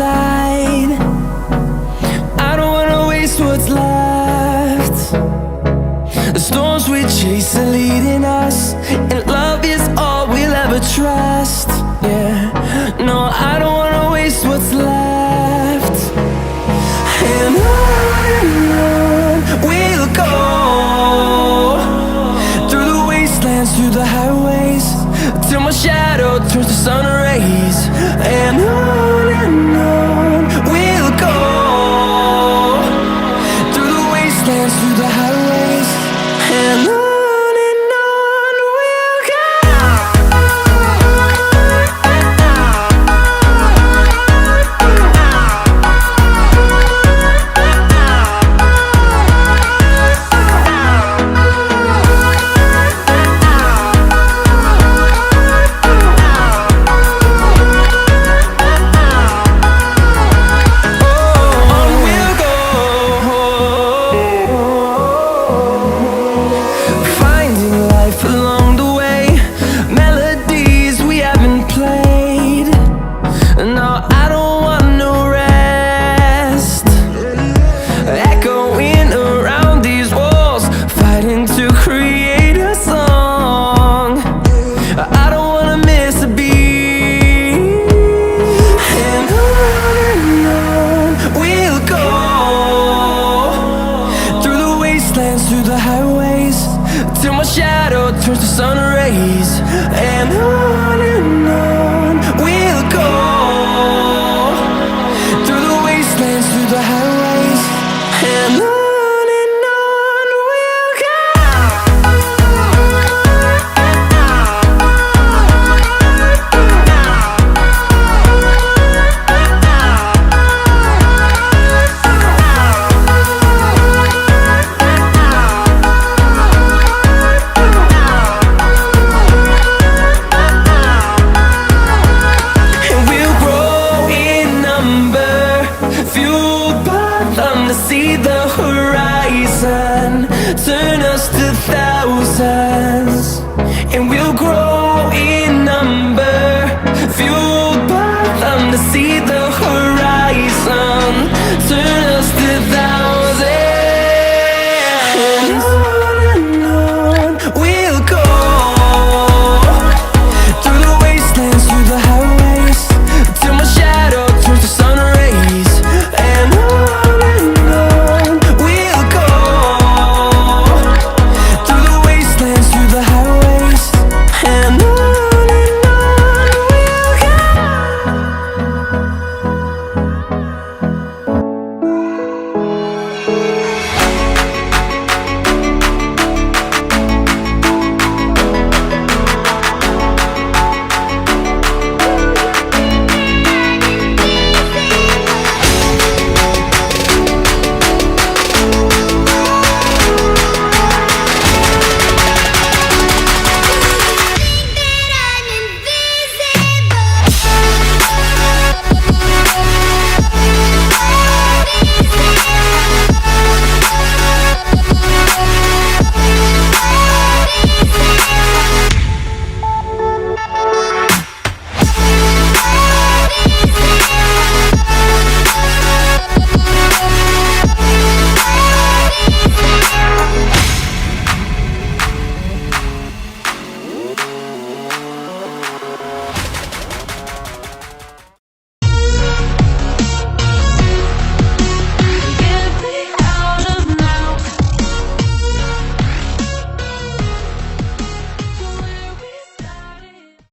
inside. I don't wanna waste what's left. The storms we chase are leading us, and love is all we'll ever trust. Yeah, no, I don't wanna waste what's left. And on we'll go, through the wastelands, through the highways, till my shadow turns to sun rays. And on we'll go, through the wastelands, through the highways, and on we'll go. Through the highways, till my shadow turns to sun rays. And on we'll go, through the wastelands, through the highways, and on we'll go. See the horizon, turn us to thousands.